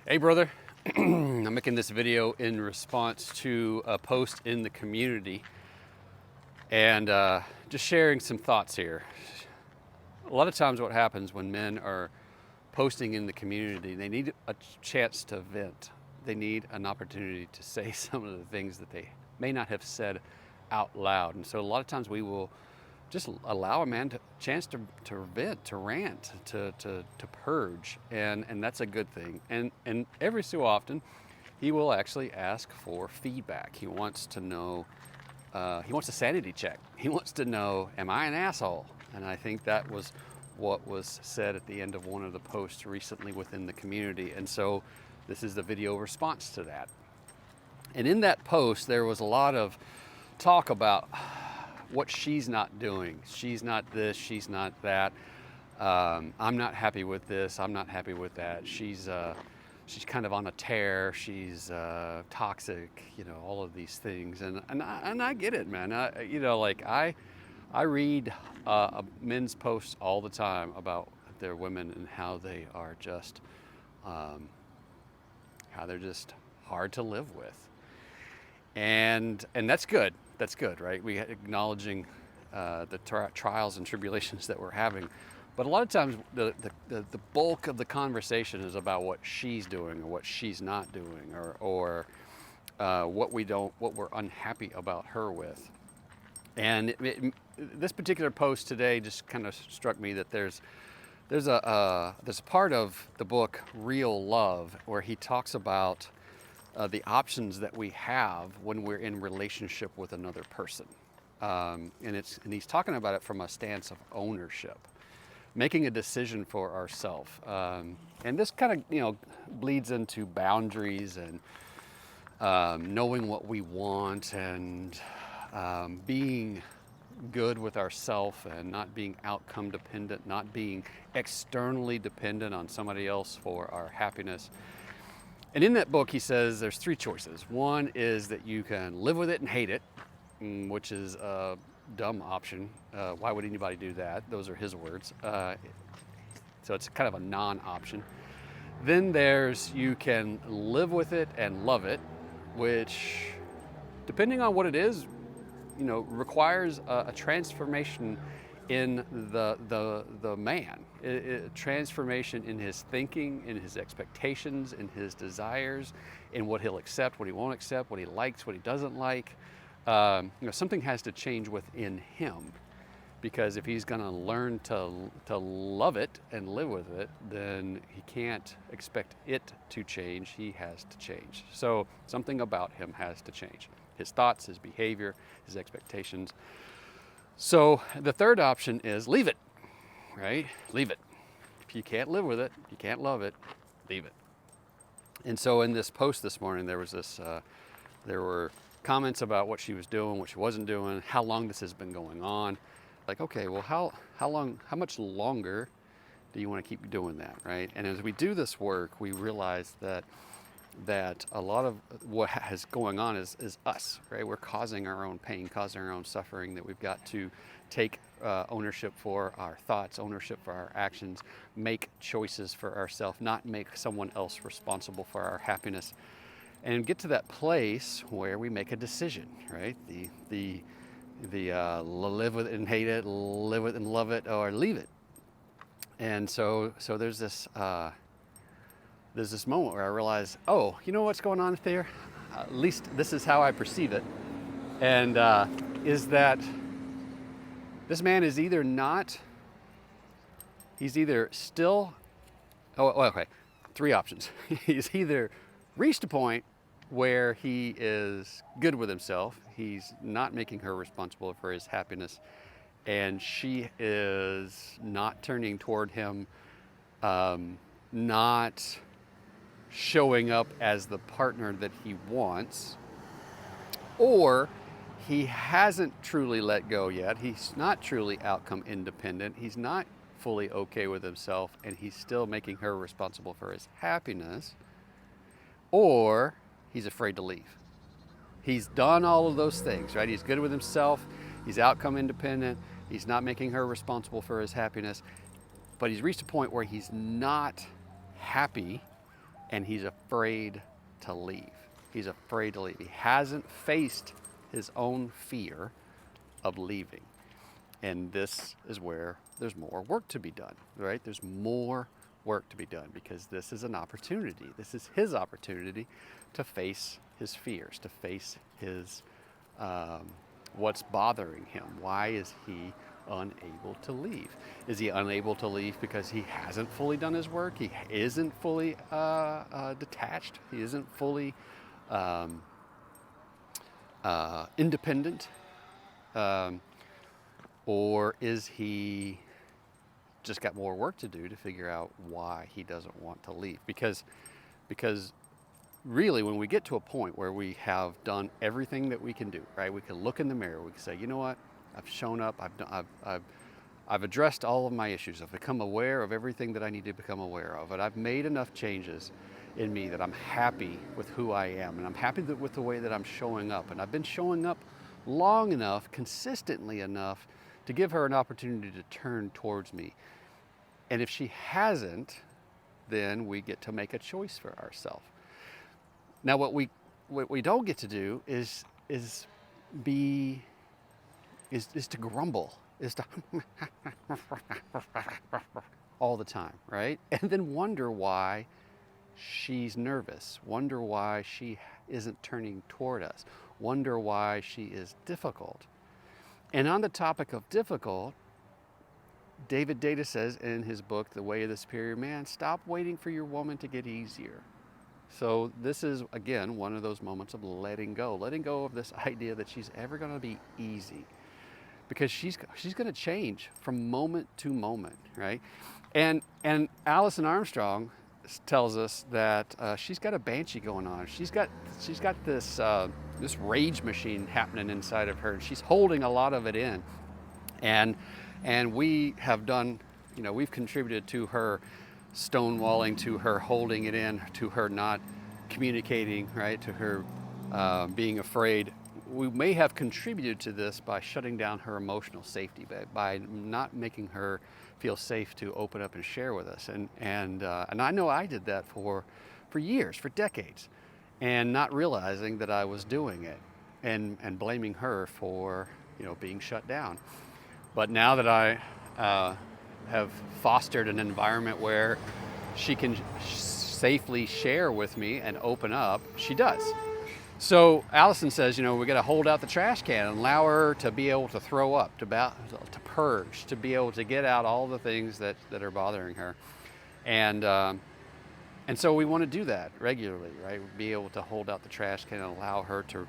Hey brother, I'm making this video in response to a post in the community and just sharing some thoughts here. A lot of times what happens when men are posting in the community, they need a chance to vent. They need an opportunity to say some of the things that they may not have said out loud. And so a lot of times we will just allow a man a chance to vent, to rant, to purge, and that's a good thing. And every so often, he will actually ask for feedback. He wants to know, he wants a sanity check. He wants to know, am I an asshole? And I think that was what was said at the end of one of the posts recently within the community. And so this is the video response to that. And in that post, there was a lot of talk about what she's not doing. She's not this, she's not that. I'm not happy with this, I'm not happy with that. She's kind of on a tear, she's toxic, all of these things. And I get it, man. I read men's posts all the time about their women and how they are just, how they're just hard to live with. And that's good. That's good, right? We acknowledging the trials and tribulations that we're having, but a lot of times the bulk of the conversation is about what she's doing or what she's not doing, or what we're unhappy about her with. And this particular post today just kind of struck me that there's a part of the book Real Love where he talks about the options that we have when we're in relationship with another person. And he's talking about it from a stance of ownership, making a decision for ourselves. And this kind of, bleeds into boundaries and knowing what we want and being good with ourselves and not being outcome dependent, not being externally dependent on somebody else for our happiness. And in that book, he says there's three choices. One is that you can live with it and hate it, which is a dumb option. Why would anybody do that? Those are his words. So it's kind of a non-option. Then there's you can live with it and love it, which, depending on what it is, requires a transformation in the man, transformation in his thinking, in his expectations, in his desires, in what he'll accept, what he won't accept, what he likes, what he doesn't like. Something has to change within him, because if he's going to learn to love it and live with it, then he can't expect it to change. He has to change. So something about him has to change. His thoughts, his behavior, his expectations. So the third option is leave it, right? Leave it. If you can't live with it, you can't love it, leave it. And so in this post this morning, there was there were comments about what she was doing, what she wasn't doing, how long this has been going on. Like, okay, well, how much longer do you want to keep doing that, right? And as we do this work, we realize that a lot of what is going on is us, right? We're causing our own pain, causing our own suffering, that we've got to take ownership for our thoughts, ownership for our actions, make choices for ourselves, not make someone else responsible for our happiness, and get to that place where we make a decision, right? The live with it and hate it, live with it and love it, or leave it. And so there's this moment where I realize, oh, you know what's going on there? At least this is how I perceive it. And is that this man is either okay, three options. He's either reached a point where he is good with himself, he's not making her responsible for his happiness, and she is not turning toward him, not showing up as the partner that he wants, or he hasn't truly let go yet. He's not truly outcome independent. He's not fully okay with himself, and he's still making her responsible for his happiness, or he's afraid to leave. He's done all of those things, right? He's good with himself. He's outcome independent. He's not making her responsible for his happiness, but he's reached a point where he's not happy and he's afraid to leave. He's afraid to leave. He hasn't faced his own fear of leaving. And this is where there's more work to be done, right? There's more work to be done because this is an opportunity. This is his opportunity to face his fears, to face his what's bothering him. Why is he unable to leave? Is he unable to leave because he hasn't fully done his work? He isn't fully detached. He isn't fully independent? Or is he just got more work to do to figure out why he doesn't want to leave? Because really, when we get to a point where we have done everything that we can do, right? We can look in the mirror. We can say, you know what? I've shown up. I've addressed all of my issues. I've become aware of everything that I need to become aware of, and I've made enough changes in me that I'm happy with who I am, and I'm happy with the way that I'm showing up. And I've been showing up long enough, consistently enough, to give her an opportunity to turn towards me. And if she hasn't, then we get to make a choice for ourselves. Now, what we don't get to do is to grumble, is to all the time, right? And then wonder why she's nervous, wonder why she isn't turning toward us, wonder why she is difficult. And on the topic of difficult, David Data says in his book, The Way of the Superior Man, stop waiting for your woman to get easier. So this is, again, one of those moments of letting go of this idea that she's ever going to be easy, because she's going to change from moment to moment, right? And Alison Armstrong tells us that she's got a banshee going on. She's got this rage machine happening inside of her, and she's holding a lot of it in. And we have done, we've contributed to her stonewalling, to her holding it in, to her not communicating, right, to her being afraid. We may have contributed to this by shutting down her emotional safety, by not making her feel safe to open up and share with us. And I know I did that for years, for decades, and not realizing that I was doing it, and blaming her for being shut down. But now that I have fostered an environment where she can safely share with me and open up, she does. So Allison says, we got to hold out the trash can and allow her to be able to throw up, to purge, to be able to get out all the things that are bothering her. And so we want to do that regularly, right? Be able to hold out the trash can and allow her to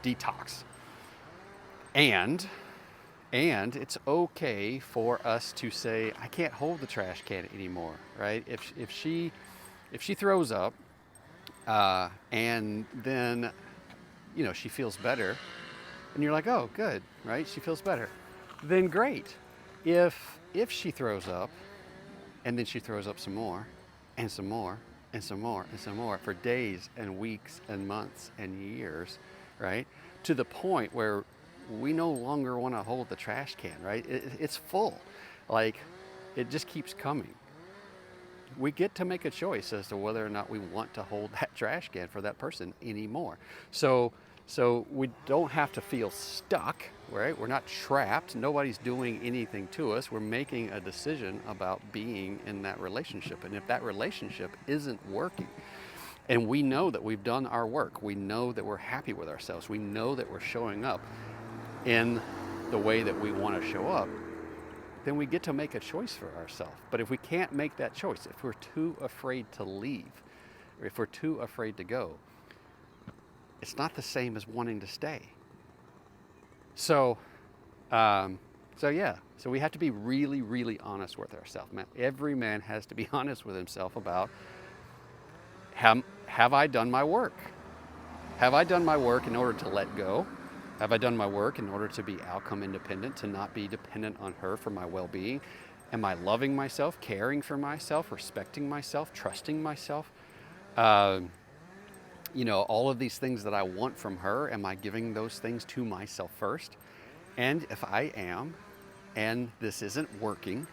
detox. And it's okay for us to say, I can't hold the trash can anymore, right? If she throws up, and then, she feels better, and you're like, oh, good, right? She feels better. Then great. If she throws up, and then she throws up some more, and some more, and some more, and some more, for days and weeks and months and years, right? To the point where we no longer want to hold the trash can, right? It's full. Like, it just keeps coming. We get to make a choice as to whether or not we want to hold that trash can for that person anymore. So we don't have to feel stuck, right? We're not trapped. Nobody's doing anything to us. We're making a decision about being in that relationship. And if that relationship isn't working, and we know that we've done our work, we know that we're happy with ourselves, we know that we're showing up in the way that we want to show up, then we get to make a choice for ourselves. But if we can't make that choice, if we're too afraid to leave, or if we're too afraid to go, it's not the same as wanting to stay. So we have to be really, really honest with ourselves. Every man has to be honest with himself about, have I done my work? Have I done my work in order to let go? Have I done my work in order to be outcome independent, to not be dependent on her for my well-being? Am I loving myself, caring for myself, respecting myself, trusting myself? All of these things that I want from her, am I giving those things to myself first? And if I am, and this isn't working,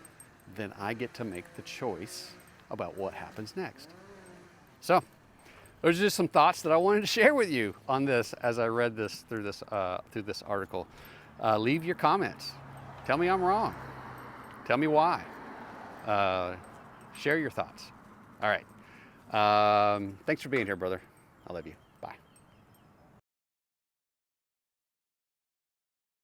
then I get to make the choice about what happens next. So those are just some thoughts that I wanted to share with you on this as I read this through this article. Leave your comments. Tell me I'm wrong. Tell me why. Share your thoughts. All right. Thanks for being here, brother. I love you.